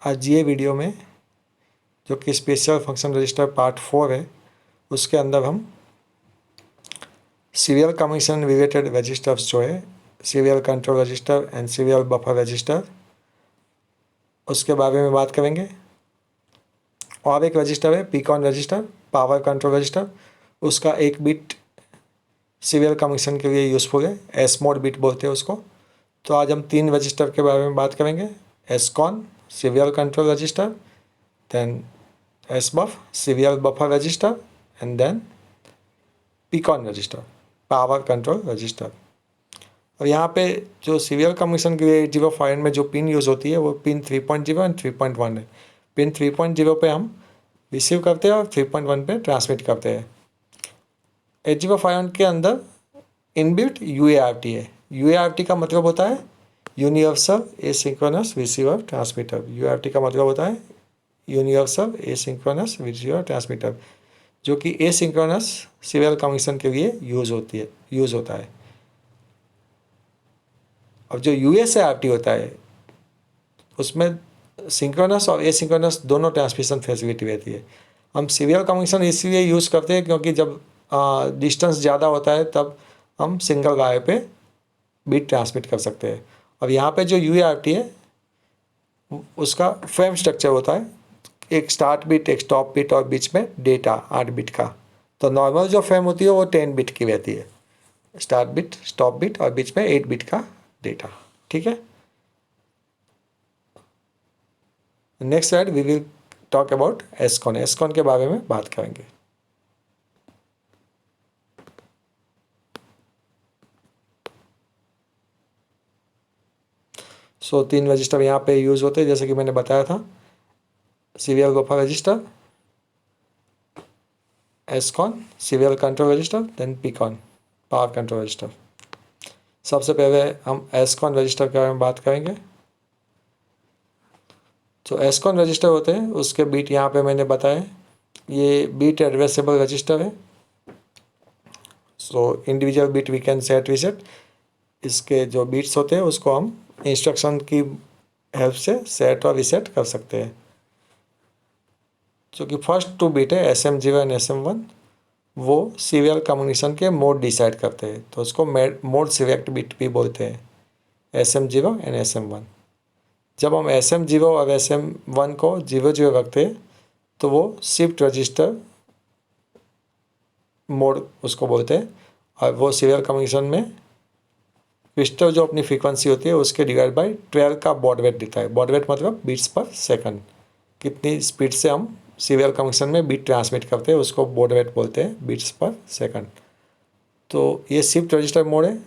आज ये वीडियो में जो कि स्पेशल फंक्शन रजिस्टर पार्ट 4 है, उसके अंदर हम सीरियल कमीशन रिलेटेड रजिस्टर्स जो है serial control register and serial buffer register, उसके बारे में बात करेंगे। और एक रजिस्टर है पीकॉन रजिस्टर, पावर कंट्रोल रजिस्टर, उसका एक बिट सीरियल कमीशन के लिए यूज़फुल है, एस मोड बिट बोलते हैं उसको। तो आज हम 3 रजिस्टर के बारे में बात करेंगे। SCON serial control register, then SBUF serial buffer register and then PCON register power control register. और यहाँ पे जो सीरियल कमीशन के लिए 8051 में जो पिन यूज़ होती है वो पिन 3.0 एंड 3.1 है। पिन 3.0 पे हम रिसीव करते हैं और 3.1 पे ट्रांसमिट करते हैं। 8051 के अंदर इनबिल्ट UART है। UART का मतलब होता है universal asynchronous receiver transmitter. UART का मतलब होता है यूनिवर्सल एसिंक्रोनस रिसीवर ट्रांसमीटर, जो कि एसिंक्रोनस सीरियल कमीशन के लिए यूज़ होता है। अब जो USART होता है उसमें सिंक्रोनस और एसिंक्रोनस दोनों ट्रांसमिशन फैसिलिटी रहती है। हम सीरियल कमीशन इसलिए यूज़ करते हैं क्योंकि जब डिस्टेंस ज़्यादा होता है तब हम सिंगल वायर पे बिट ट्रांसमिट कर सकते हैं। और यहाँ पे जो UART है उसका फ्रेम स्ट्रक्चर होता है, एक स्टार्ट बिट, एक स्टॉप बिट और बीच में डेटा 8 बिट का। तो नॉर्मल जो फ्रेम होती है वो 10 बिट की रहती है, स्टार्ट बिट, स्टॉप बिट और बीच में 8 बिट का डेटा। ठीक है। Next slide we will talk about SCON. SCON के बारे में बात करेंगे। सो 3 रजिस्टर यहाँ पे यूज़ होते हैं, जैसे कि मैंने बताया था, serial buffer register, SCON serial control register, then PCON power control register. सबसे पहले हम एसकॉन रजिस्टर के बारे में बात करेंगे। जो एसकॉन रजिस्टर होते हैं उसके बीट यहाँ पे मैंने बताया, ये बीट एड्रेसेबल रजिस्टर है। So individual bit we can set reset. इसके जो बीट्स होते हैं उसको हम इंस्ट्रक्शन की हेल्प से सेट और रीसेट कर सकते हैं। जो कि फर्स्ट 2 बीट है SM0 एंड SM1, वो सीरियल कम्युनिकेशन के मोड डिसाइड करते हैं, तो उसको मोड सिलेक्ट बिट भी बोलते हैं, SM0 एंड SM1। जब हम SM0 और SM1 को 0 रखते हैं तो वो शिफ्ट रजिस्टर मोड उसको बोलते हैं, और वो सीरियल कम्युनिकेशन में क्रिस्टल जो अपनी फ्रीक्वेंसी होती है उसके डिवाइड बाई 12 का बॉड रेट देता है। बॉड रेट मतलब बीट्स पर सेकंड, कितनी स्पीड से हम सीरियल कम्युनिकेशन में बीट ट्रांसमिट करते हैं उसको बॉड रेट बोलते हैं, बीट्स पर सेकंड। तो ये शिफ्ट रजिस्टर मोड है।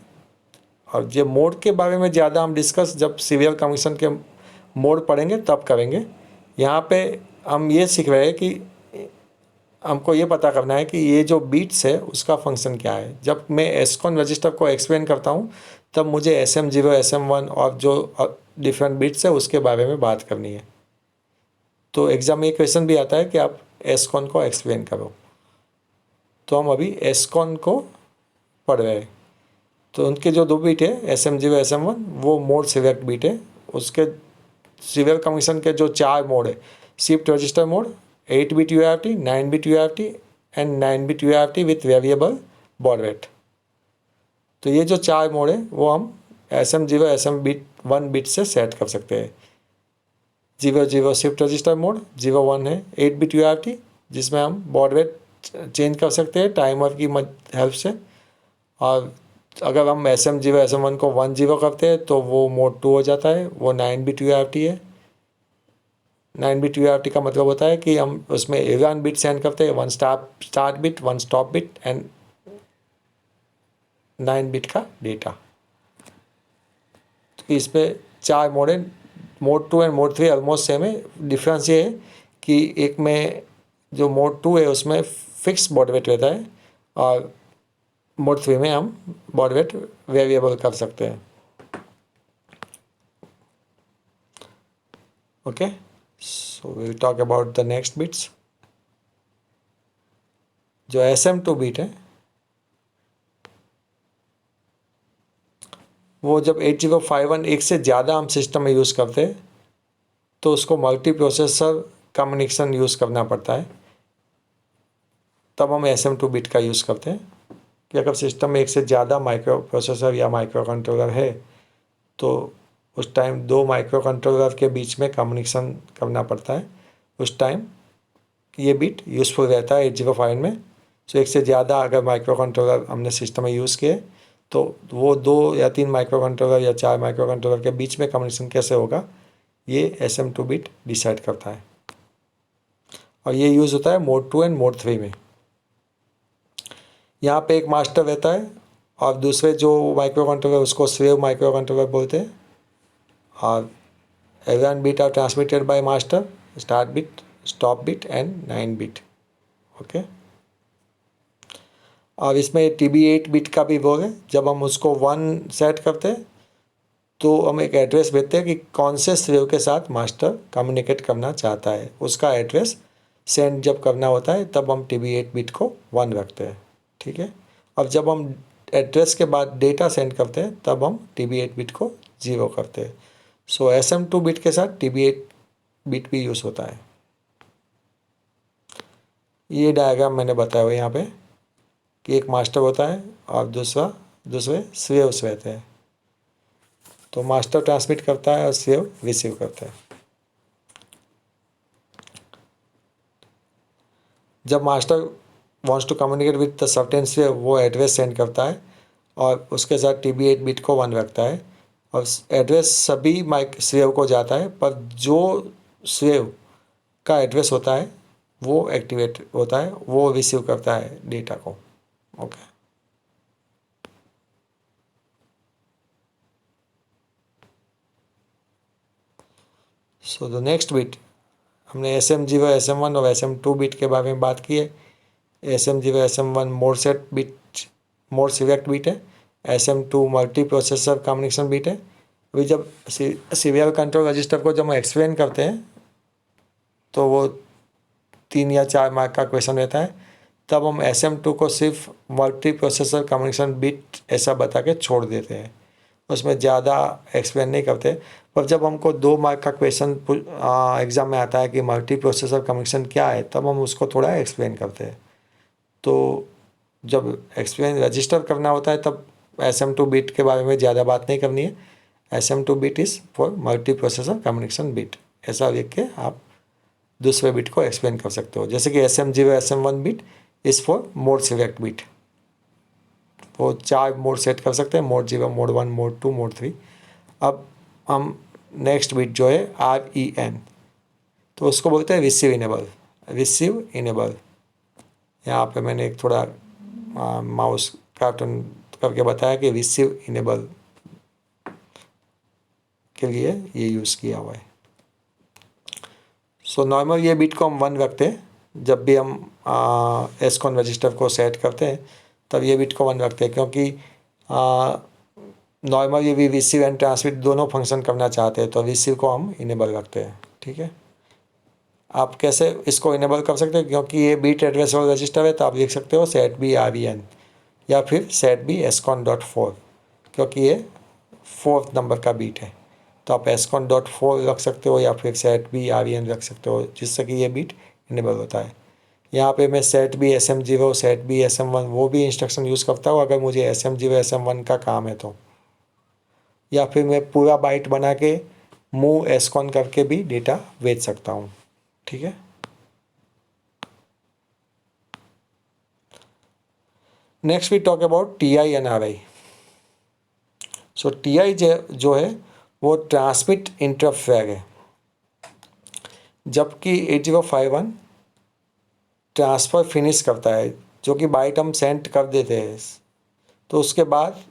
और ये मोड के बारे में ज़्यादा हम डिस्कस जब सीरियल कमीशन के मोड पढ़ेंगे तब करेंगे। यहाँ पे हम ये सीख रहे हैं कि हमको ये पता करना है कि ये जो बीट्स है उसका फंक्शन क्या है। जब मैं एसकॉन रजिस्टर को एक्सप्लेन करता हूँ तब मुझे SM0 SM1 और जो डिफरेंट बीट्स है उसके बारे में बात करनी है। तो एग्ज़ाम में ये क्वेश्चन भी आता है कि आप एसकॉन को एक्सप्लेन करो। तो हम अभी एसकॉन को पढ़ रहे हैं। तो उनके जो 2 बीट है SM0 SM1 वो मोड सिलेक्ट बीट है। उसके सीरियल कमीशन के जो 4 मोड है, shift register mode, 8 bit UART, 9 bit UART and 9 bit UART with variable baud rate. तो ये जो 4 मोड है वो हम SM0 SM1 बिट से सेट कर सकते हैं। 00 शिफ्ट रजिस्टर मोड, 01 है 8 बिट UART जिसमें हम बॉड रेट चेंज कर सकते हैं टाइमर की हेल्प से। और अगर हम SM0 SM1 को 10 करते हैं तो वो मोड 2 हो जाता है, वो 9 बिट UART है। 9 बिट UART का मतलब होता है कि हम उसमें 11 बिट सेंड करते हैं, 1 start bit, 1 stop bit and 9 bit का डेटा। तो इस पर 4 मोड है। Mode 2 and mode 3 almost same है। डिफरेंस ये है कि एक में जो मोड 2 है उसमें फिक्स बॉड रेट रहता है और मोड 3 में हम बॉड रेट वेरिएबल कर सकते हैं। Okay, so we will talk about the next bits. जो SM2 बीट है वो जब 8051 एक से ज़्यादा हम सिस्टम में यूज़ करते हैं तो उसको मल्टी प्रोसेसर कम्युनिकेशन यूज़ करना पड़ता है, तब हम SM2 बिट का यूज़ करते हैं। कि अगर सिस्टम में एक से ज़्यादा माइक्रो प्रोसेसर या माइक्रो कंट्रोलर है तो उस टाइम दो माइक्रो कंट्रोलर के बीच में कम्युनिकेशन करना पड़ता है, उस टाइम ये बिट यूज़फुल रहता है 8051 में। सो एक से ज़्यादा अगर माइक्रो कंट्रोलर हमने सिस्टम में यूज़ किए तो वो 2 या 3 माइक्रो कंट्रोलर या 4 माइक्रो कंट्रोलर के बीच में कम्युनिकेशन कैसे होगा, ये SM2 बिट डिसाइड करता है। और ये यूज़ होता है मोड 2 एंड मोड 3 में। यहाँ पे एक मास्टर रहता है और दूसरे जो माइक्रो कंट्रोलर उसको स्लेव माइक्रो कंट्रोलर बोलते हैं। और every bit are transmitted by master, start bit, stop bit and 9 bit। Okay. और इसमें TB8 बिट का भी वो है, जब हम उसको 1 सेट करते हैं तो हम एक एड्रेस भेजते हैं कि कौन से स्लेव के साथ मास्टर कम्युनिकेट करना चाहता है, उसका एड्रेस सेंड जब करना होता है तब हम TB8 बिट को 1 रखते हैं। ठीक है। और जब हम एड्रेस के बाद डेटा सेंड करते हैं तब हम TB8 बिट को 0 करते हैं। सो SM2 बिट के साथ TB8 बिट भी यूज़ होता है। ये डायग्राम मैंने बताया हुआ यहाँ पे कि एक मास्टर होता है और दूसरे स्लेव्स रहते हैं। तो मास्टर ट्रांसमिट करता है और स्लेव रिसीव करता है। जब master wants to communicate with the certain slave, वो एड्रेस सेंड करता है और उसके साथ TB8 बिट को 1 रखता है और एड्रेस सभी माइक स्लेव को जाता है, पर जो स्लेव का एड्रेस होता है वो एक्टिवेट होता है, वो रिसीव करता है डेटा को। Okay. So the next bit, हमने SM0, SM1 और SM2 बिट के बारे में बात की है। SM0, SM1 mode set bit, mode select bit है। SM2 multi processor communication bit है। अभी जब सीरियल कंट्रोल रजिस्टर को जब हम एक्सप्लेन करते हैं तो वो 3 या 4 मार्क का क्वेश्चन रहता है, तब हम SM2 को सिर्फ मल्टी प्रोसेसर कम्युनिकेशन बिट ऐसा बता के छोड़ देते हैं, उसमें ज़्यादा एक्सप्लेन नहीं करते। पर जब हमको 2 मार्क का क्वेश्चन एग्ज़ाम में आता है कि मल्टी प्रोसेसर कम्युनिकेशन क्या है, तब हम उसको थोड़ा एक्सप्लेन करते हैं। तो जब एक्सप्लेन रजिस्टर करना होता है तब SM2 बिट के बारे में ज़्यादा बात नहीं करनी है। SM2 bit is for multi processor communication bit, ऐसा लिख के आप दूसरे बिट को एक्सप्लेन कर सकते हो। जैसे कि SM0, SM1 bit is for mode select bit, वो 4 मोड सेट कर सकते हैं, मोड 0, मोड 1, मोड 2, मोड 3। अब हम नेक्स्ट बिट जो है REN, तो उसको बोलते हैं रिसीव इनेबल। रिसीव इनेबल, यहाँ पे मैंने एक थोड़ा माउस कार्टून करके बताया कि रिसीव इनेबल के लिए ये यूज़ किया हुआ है। सो नॉर्मल ये बिट को हम 1 रखते हैं, जब भी हम एसकॉन रजिस्टर को सेट करते हैं तब ये बिट को 1 रखते हैं, क्योंकि नॉर्मल ये भी रिसीव एंड ट्रांसमिट दोनों फंक्शन करना चाहते हैं, तो रिसीव को हम इनेबल रखते हैं। ठीक है। आप कैसे इसको इनेबल कर सकते हैं, क्योंकि ये बिट एड्रेस वाला रजिस्टर है, तो आप लिख सकते हो सेट बी REN या फिर सेट बी ESCON.4, क्योंकि ये 4th नंबर का बीट है। तो आप ESCON.4 रख सकते हो या फिर सेट बी REN रख सकते हो, जिससे कि ये बीट इनेबल होता है। यहाँ पे मैं set B SM0, set B SM1 वो भी इंस्ट्रक्शन यूज़ करता हूँ अगर मुझे SM0, SM1 का काम है तो, या फिर मैं पूरा बाइट बना के मूव ESCON करके भी डेटा भेज सकता हूँ। ठीक है। Next we talk about TI and RI। So TI जो है वो ट्रांसमिट इंटरप्ट फ्लैग है, जबकि 8051 ट्रांसफ़र फिनिश करता है, जो कि बाइट हम सेंड कर देते हैं, तो उसके बाद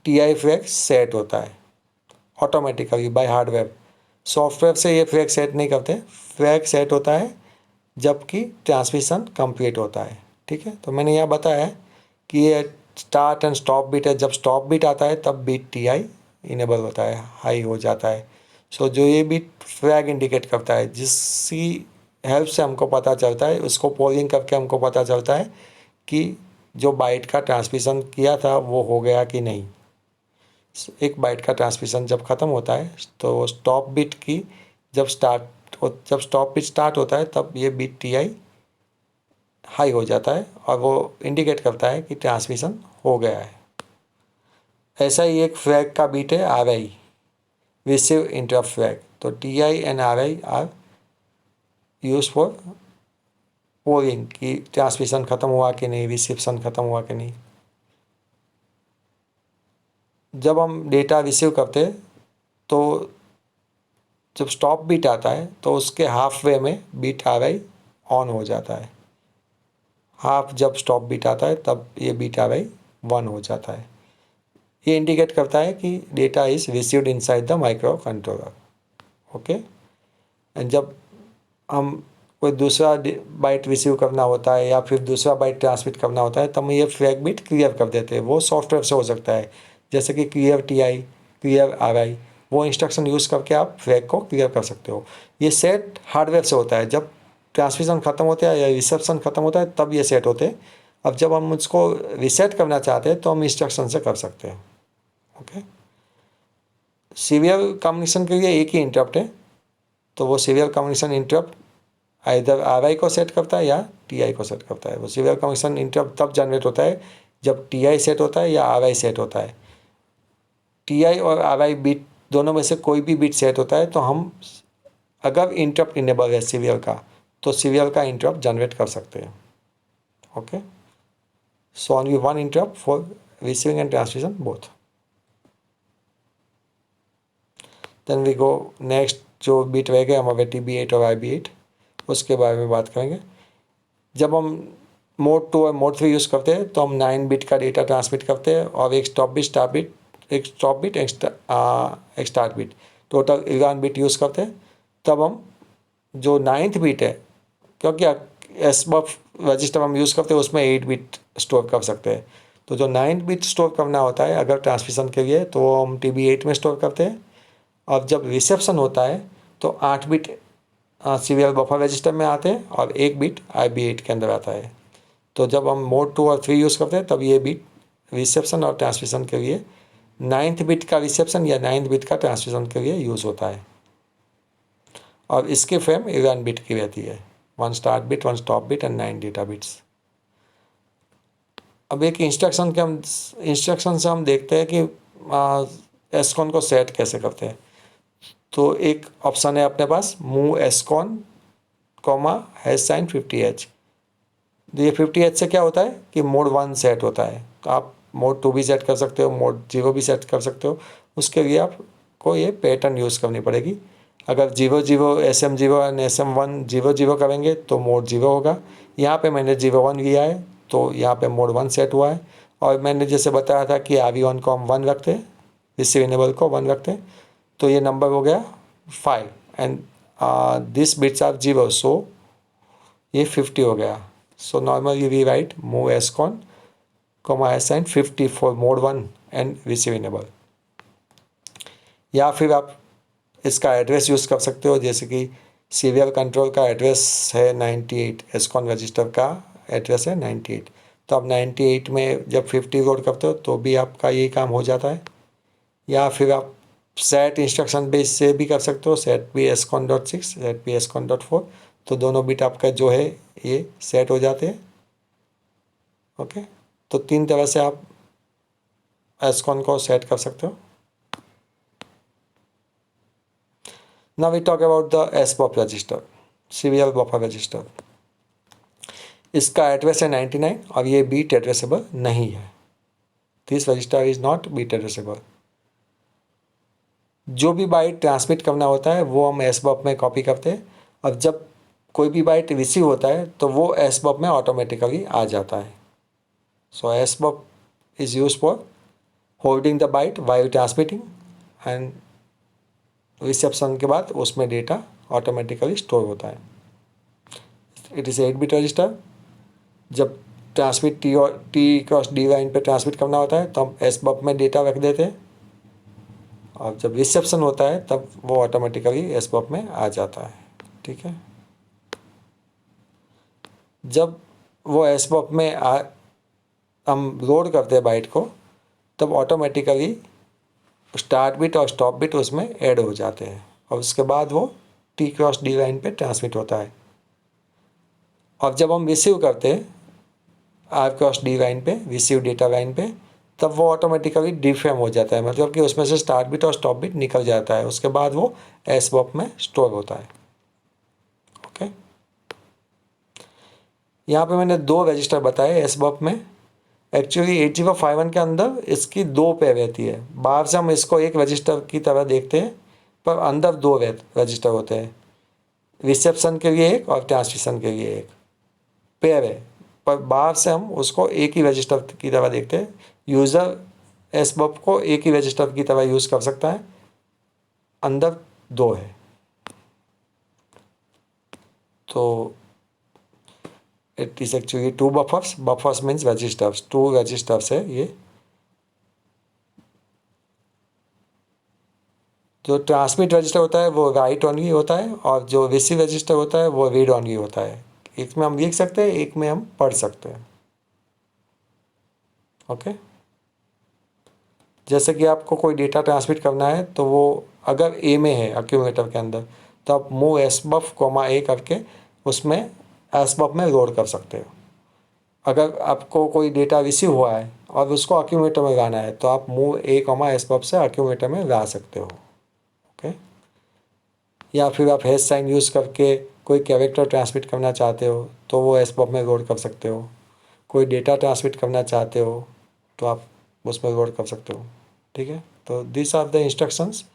TI फ्लैग सेट होता है ऑटोमेटिकली बाय हार्डवेयर। सॉफ्टवेयर से ये फ्लैग सेट नहीं करते, फ्लैग सेट होता है जबकि ट्रांसमिशन कंप्लीट होता है। ठीक है। तो मैंने यहाँ बताया है कि ये स्टार्ट एंड स्टॉप बिट है, जब स्टॉप बिट आता है तब बिट TI इनेबल होता है, हाई हो जाता है। सो जो ये बिट फ्लैग इंडिकेट करता है, जिसकी हेल्प से हमको पता चलता है, उसको पोलिंग करके हमको पता चलता है कि जो बाइट का ट्रांसमिशन किया था वो हो गया कि नहीं। एक बाइट का ट्रांसमिशन जब ख़त्म होता है तो स्टॉप बिट की जब स्टार्ट जब स्टॉप बिट स्टार्ट होता है तब ये बिट टी आई हाई हो जाता है और वो इंडिकेट करता है कि ट्रांसमिशन हो गया है। ऐसा ही एक फ्लैग का बिट है R I, receive interrupt flag. तो T I and R I are use for polling कि ट्रांसमिशन ख़त्म हुआ कि नहीं, रिसिप्शन ख़त्म हुआ कि नहीं। जब हम डेटा रिसीव करते हैं तो जब स्टॉप बीट आता है तो उसके हाफ वे में बीट आर आई ऑन हो जाता है। हाफ जब स्टॉप बीट आता है तब ये बीट आर आई 1 हो जाता है। ये इंडिकेट करता है कि data is received inside the micro controller. Okay, and जब हम कोई दूसरा बाइट रिसीव करना होता है या फिर दूसरा बाइट ट्रांसमिट करना होता है तब हम ये फ्लैग बिट क्लियर कर देते हैं। वो सॉफ्टवेयर से हो सकता है, जैसे कि clear T I, clear are आई, वो इंस्ट्रक्शन यूज़ करके आप फ्लैग को क्लियर कर सकते हो। ये सेट हार्डवेयर से होता है, जब ट्रांसमिशन ख़त्म होता है या रिसेप्शन ख़त्म होता है तब ये सेट होते हैं। अब जब हम उसको रिसेट करना चाहते हैं तो हम इंस्ट्रक्शन से कर सकते हैं। ओके, सीरियल कम्युनिकेशन के लिए एक ही इंटरप्ट है, तो वो serial communication interrupt either are आई को सेट करता है या टी आई को सेट करता है। वो सीरियल कम्युनिकेशन इंटरप्ट तब जनरेट होता है जब टी आई सेट होता है या आर आई सेट होता है। टी आई और आर आई बिट दोनों में से कोई भी बिट सेट होता है तो हम अगर इंटरप्ट इनेबल है सीरियल का तो सीरियल का इंटरप्ट जनरेट कर सकते हैं। Okay, so only one interrupt for receiving and transmission both. Then we go next, जो बिट रह गए हमारे TB8 और IB8, उसके बारे में बात करेंगे। जब हम मोड 2 और मोड 3 यूज़ करते हैं तो हम 9 बिट का डेटा ट्रांसमिट करते हैं और एक स्टॉप बिट, एक start bit, total 11 bit use करते हैं। तब हम जो 9th बिट है, क्योंकि SBUF रजिस्टर हम यूज़ करते हैं उसमें 8 बिट स्टोर कर सकते हैं, तो जो 9th बिट स्टोर करना होता है अगर ट्रांसमिशन के लिए तो हम TB8 में स्टोर करते हैं। और जब रिसेप्शन होता है तो 8 बिट सीरियल बफर रजिस्टर में आते हैं और 1 बिट IB8 के अंदर आता है। तो जब हम मोड 2 और 3 यूज़ करते हैं तब ये बिट रिसेप्शन और ट्रांसमिशन के लिए 9th बिट का रिसेप्शन या 9th बिट का ट्रांसमिशन के लिए यूज़ होता है। और इसकी फ्रेम 11 बिट की रहती है, 1 start bit, 1 stop bit and 9 data bits. अब एक इंस्ट्रक्शन से हम देखते हैं कि एसकॉन को सेट कैसे करते हैं। तो एक ऑप्शन है अपने पास, मूव एसकॉन ##50H। ये 50H से क्या होता है कि मोड 1 सेट होता है, तो आप मोड 2 भी सेट कर सकते हो, मोड 0 भी सेट कर सकते हो। उसके लिए आपको ये पैटर्न यूज़ करनी पड़ेगी। अगर 00 SM0 एंड SM1 00 करेंगे तो मोड 0 होगा। यहाँ पे मैंने 01 लिया है तो यहाँ पे मोड 1 सेट हुआ है। और मैंने जैसे बताया था कि RV1 को हम 1 रखते हैं, रिसीव इनेबल को 1 रखते हैं, तो ये नंबर हो गया 5 and this bits are 0, so ये 50 हो गया। So normally we write move SCON (SN 50 for mode 1 and receive enable. या फिर आप इसका एड्रेस यूज़ कर सकते हो, जैसे कि सीरियल कंट्रोल का एड्रेस है 98, एसकॉन रजिस्टर का एड्रेस है 98, तो आप 98 में जब 50 लोड करते हो तो भी आपका यही काम हो जाता है। या फिर आप सेट इंस्ट्रक्शन बेस से भी कर सकते हो, सेट भी एसकॉन.6, सेट भी एसकॉन.4, तो दोनों बिट आपका जो है ये सेट हो जाते हैं। ओके, तो 3 तरह से आप एसकॉन को सेट कर सकते हो। Now we talk about the SBUF register, serial buffer register. इसका एड्रेस है 99 और ये बीट एड्रेसेबल नहीं है। This register is not bit addressable. जो भी बाइट ट्रांसमिट करना होता है वो हम SBUF में कॉपी करते हैं, और जब कोई भी बाइट रिसीव होता है तो वो SBUF में ऑटोमेटिकली आ जाता है। So SBUF is use for holding the byte while transmitting and reception के बाद उसमें डेटा ऑटोमेटिकली स्टोर होता है। It is 8 bit register. जब transmit T cross D line पर ट्रांसमिट करना होता है तो हम SBUF में डेटा रख देते हैं, और जब रिसेप्शन होता है तब वो ऑटोमेटिकली SBUF में आ जाता है। ठीक है, जब वो SBUF में हम लोड करते हैं बाइट को तब ऑटोमेटिकली स्टार्ट बिट और स्टॉप बिट उसमें ऐड हो जाते हैं, और उसके बाद वो टी क्रॉस डी लाइन पे ट्रांसमिट होता है। और जब हम रिसीव करते हैं आर क्रॉस डी लाइन पे, रिसीव डेटा लाइन पे, तब वो ऑटोमेटिकली डिफ्रेम हो जाता है, मतलब कि उसमें से स्टार्ट बिट और स्टॉप बिट निकल जाता है। उसके बाद वो एसबॉप में स्टोर होता है। ओके, यहाँ पे मैंने 2 रजिस्टर बताए एसबॉप में। एक्चुअली 8051 के अंदर इसकी 2 पे रहती है। बाहर से हम इसको एक रजिस्टर की तरह देखते हैं, पर अंदर 2 रजिस्टर होते हैं, रिसेप्शन के लिए एक और ट्रांसमिशन के लिए एक पेयर है। पर बाहर से हम उसको एक ही रजिस्टर की तरह देखते हैं। यूज़र एसबॉप को एक ही रजिस्टर की तरह यूज़ कर सकता है, अंदर 2 है। तो it is actually 2 buffers, buffers means registers, 2 registers है ये। जो ट्रांसमिट रजिस्टर होता है वो राइट ऑनली होता है, और जो रिसीव रजिस्टर होता है वो रीड ऑनली होता है। एक में हम लिख सकते हैं, एक में हम पढ़ सकते हैं। ओके, जैसे कि आपको कोई डेटा ट्रांसमिट करना है, तो वो अगर ए में है एक्यूमुलेटर के अंदर, तो आप मूव एसबफ कॉमा ए करके उसमें एसबफ में लोड कर सकते हो। अगर आपको कोई डेटा रिसीव हुआ है और उसको एक्यूमुलेटर में लाना है, तो आप मूव ए कॉमा एसबफ से एक्यूमुलेटर में ला सकते हो। ओके, या फिर आप हैश साइन यूज़ करके कोई कैरेक्टर ट्रांसमिट करना चाहते हो, तो वो एसबफ में लोड कर सकते हो। कोई डेटा ट्रांसमिट करना चाहते हो, तो आप उसमें लोड कर सकते हो। ठीक है, तो दिस आर द इंस्ट्रक्शंस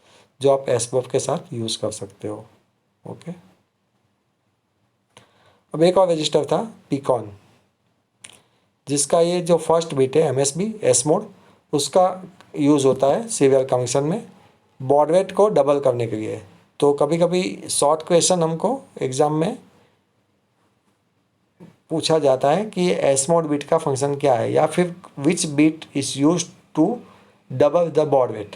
जो आप एसबॉफ के साथ यूज़ कर सकते हो। ओके, अब एक और रजिस्टर था पिकॉन, जिसका ये जो फर्स्ट बिट है एमएसबी एस मोड, उसका यूज़ होता है सीरियल कनेक्शन में बॉड रेट को डबल करने के लिए। तो कभी कभी शॉर्ट क्वेश्चन हमको एग्ज़ाम में पूछा जाता है कि ये एस मोड बिट का फंक्शन क्या है, या फिर which bit is use to double the baud rate.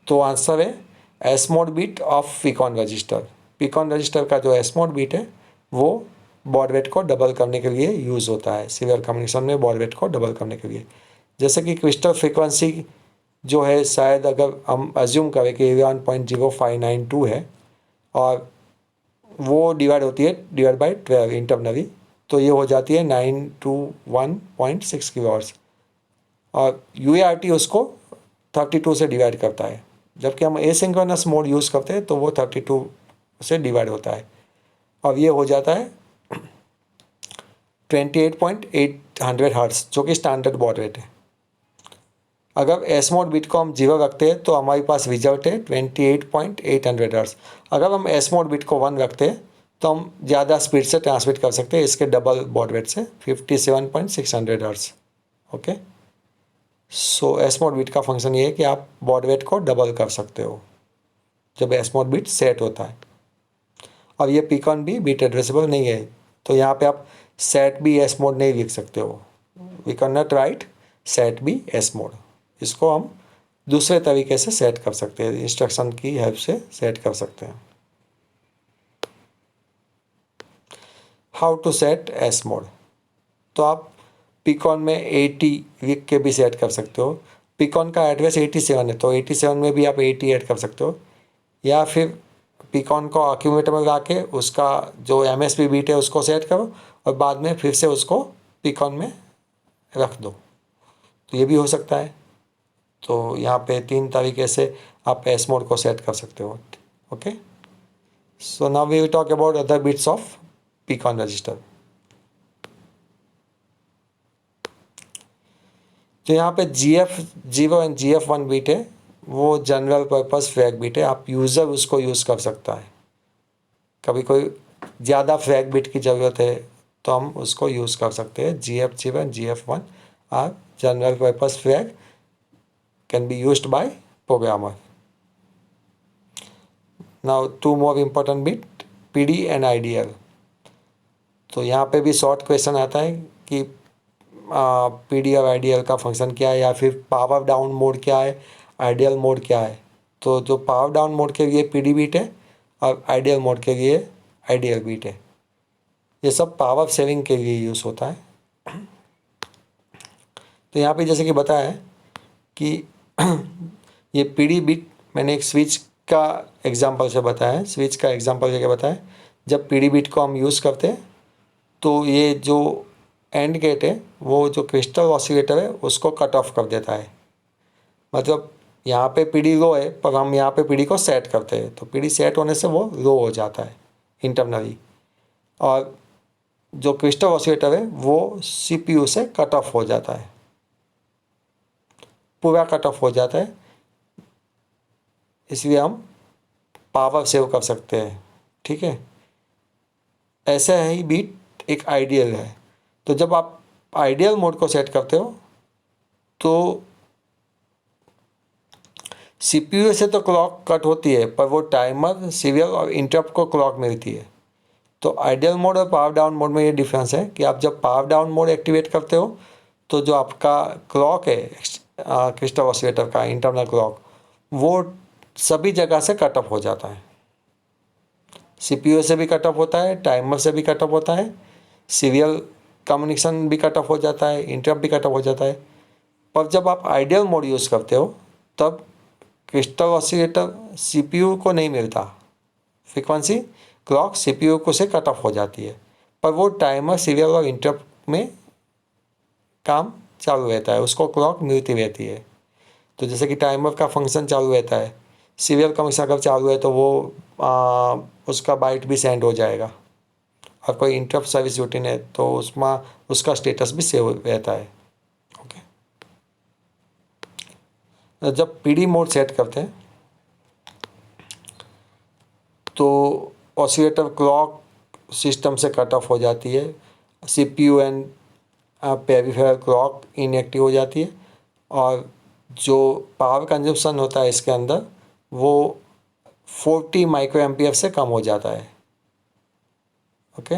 तो आंसर है S mode bit of PCON register. PCON register का जो एस मोड बिट है वो बॉड रेट को डबल करने के लिए यूज़ होता है, सीरियल कम्युनिकेशन में बॉड रेट को डबल करने के लिए। जैसे कि क्रिस्टल फ्रीक्वेंसी जो है, शायद अगर हम अज्यूम करें कि 1.0592 है, और वो डिवाइड होती है डिवाइड बाई 12 इंटरनली, तो ये हो जाती है 921.6 किलोहर्ट्ज़, और यूएआरटी उसको 32 से डिवाइड करता है। जबकि हम एसिंक्रोनस मोड यूज़ करते हैं तो वो 32 से डिवाइड होता है, और ये हो जाता है 28.800 हर्ट्ज़, जो कि स्टैंडर्ड बॉड रेट है। अगर एस मोड बिट को हम 0 रखते हैं तो हमारे पास रिजल्ट है 28.800 हर्ट्ज़। अगर हम एस मोड बिट को 1 रखते हैं तो हम ज़्यादा स्पीड से ट्रांसमिट कर सकते हैं, इसके डबल बॉड रेट से 57.600 हर्ट्ज़। ओके, सो एस मोड बिट का फंक्शन ये है कि आप बॉड रेट को डबल कर सकते हो जब एस मोड बिट सेट होता है। और ये पिकॉन भी बिट एड्रेसेबल नहीं है, तो यहाँ पे आप सेट बी एस मोड नहीं लिख सकते हो। We can not write set B S mode. इसको हम दूसरे तरीके से सेट कर सकते हैं, इंस्ट्रक्शन की हेल्प से सेट कर सकते हैं। How to set S mode, तो आप पिकॉन में 80 लिख के भी सेट कर सकते हो। पिकॉन का एड्रेस 87 है, तो 87 में भी आप 80 ऐड कर सकते हो, या फिर पिकॉन को एक्यूमुलेटर में ला के उसका जो एमएसबी बिट है उसको सेट करो और बाद में फिर से उसको पिकॉन में रख दो, तो ये भी हो सकता है। तो यहाँ पे 3 तरीके से आप एस मोड को सेट कर सकते हो। Okay, so now we will talk about other bits of PCON register. तो यहाँ पे GF0 एंड GF1 बिट है, वो जनरल पर्पस फ्लैग बिट है, आप यूज़र उसको यूज़ कर सकता है। कभी कोई ज़्यादा फ्लैग बिट की ज़रूरत है तो हम उसको यूज़ कर सकते हैं। GF0 and GF1 are general purpose flag, can be used by programmer. Now 2 more important bit, PD and IDL। तो यहाँ पे भी शॉर्ट क्वेश्चन आता है कि PD और IDL का फंक्शन क्या है, या फिर पावर डाउन मोड क्या है, आइडियल मोड क्या है। तो जो पावर डाउन मोड के लिए PD बिट है और आइडियल मोड के लिए IDL बिट है। ये सब पावर सेविंग के लिए यूज़ होता है। तो यहाँ पे जैसे कि बताया है कि ये PD बिट मैंने एक स्विच का एग्जांपल से बताएं, स्विच का एग्जांपल देके बताएं। जब पीडी बिट को हम यूज़ करते हैं तो ये जो एंड गेट है वो जो क्रिस्टल ऑसिलेटर है उसको कट ऑफ कर देता है। मतलब यहाँ पे पीडी लो है पर हम यहाँ पे पीडी को सेट करते हैं तो पीडी सेट होने से वो लो हो जाता है इंटरनली, और जो क्रिस्टल ऑसिलेटर है वो सीपीयू से कट ऑफ हो जाता है, पूरा कट ऑफ हो जाता है। इसलिए हम पावर सेव कर सकते हैं। ठीक है, ऐसा ही बीट एक आइडियल है। तो जब आप आइडियल मोड को सेट करते हो तो सीपीयू से तो क्लॉक कट होती है पर वो टाइमर, सीरियल और इंटरप्ट को क्लॉक मिलती है। तो आइडियल मोड और पावर डाउन मोड में ये डिफरेंस है कि आप जब पावर डाउन मोड एक्टिवेट करते हो तो जो आपका क्लॉक है क्रिस्टल ऑसिलेटर का इंटरनल क्लॉक वो सभी जगह से कट ऑफ हो जाता है। सीपीयू से भी कट ऑफ होता है, टाइमर से भी कट ऑफ होता है, सीरियल कम्युनिकेशन भी कट ऑफ हो जाता है, इंटरप्ट भी कट ऑफ हो जाता है। पर जब आप आइडियल मोड यूज़ करते हो तब क्रिस्टल ऑसिलेटर सीपीयू को नहीं मिलता, फ्रीक्वेंसी क्लॉक सीपीयू को से कट ऑफ हो जाती है, पर वो टाइमर, सीरियल और इंटरप्ट में काम चालू रहता है, उसको क्लॉक मिलती रहती है। तो जैसे कि टाइमर का फंक्शन चालू रहता है, सीरियल कमीशन अगर चालू है तो वो उसका बाइट भी सेंड हो जाएगा, और कोई इंटरप्ट सर्विस रूटीन है तो उसमें उसका स्टेटस भी सेव रहता है। ओके, जब पीडी मोड सेट करते हैं तो ऑसिलेटर क्लॉक सिस्टम से कट ऑफ हो जाती है, CPU and peripheral clock inactive हो जाती है, और जो पावर कंजप्शन होता है इसके अंदर वो 40 माइक्रो एम्पियर से कम हो जाता है। ओके,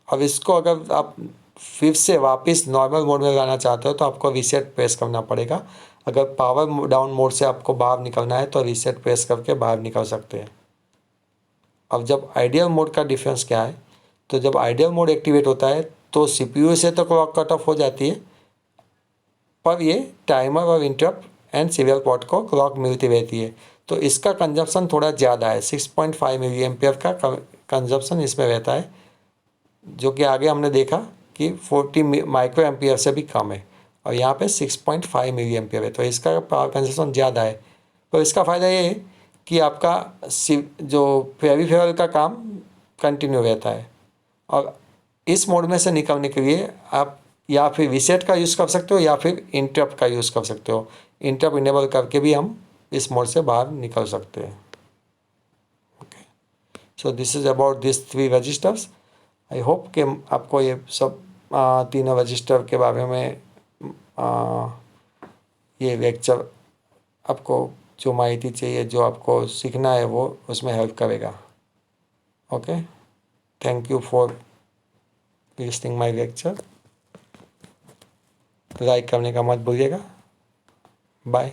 अब इसको अगर आप फिर से वापस नॉर्मल मोड में लाना चाहते हो तो आपको रीसेट प्रेस करना पड़ेगा। अगर पावर डाउन मोड से आपको बाहर निकलना है तो रीसेट प्रेस करके बाहर निकल सकते हैं। अब जब आइडियल मोड का डिफरेंस क्या है, तो जब आइडियल मोड एक्टिवेट होता है तो सीपीयू से तो क्लॉक कट ऑफ हो जाती है, पर ये टाइमर और इंटरप्ट एंड सीरियल पोर्ट को क्लॉक मिलती रहती है। तो इसका कंजप्शन थोड़ा ज़्यादा है, 6.5 मिली एम्पियर का कंजप्शन इसमें रहता है, जो कि आगे हमने देखा कि 40 माइक्रो एम्पियर से भी कम है, और यहाँ पे 6.5 मिली एम्पियर है, तो इसका पावर कंजप्शन ज़्यादा है। तो इसका फ़ायदा ये है कि आपका जो पेरिफेरल का काम कंटिन्यू रहता है, और इस मोड में से निकलने के लिए आप या फिर रीसेट का यूज़ कर सकते हो या फिर इंटरप्ट का यूज़ कर सकते हो। इंटरप्ट इनेबल करके भी हम इस मोड से बाहर निकल सकते हैं। Okay, so this is about this 3 registers. I hope कि आपको ये सब तीनों रजिस्टर के बारे में ये लेक्चर आपको जो माहिती चाहिए, जो आपको सीखना है वो उसमें हेल्प करेगा। Okay, thank you for listening my lecture. Like करने का मत भूलिएगा। बाय।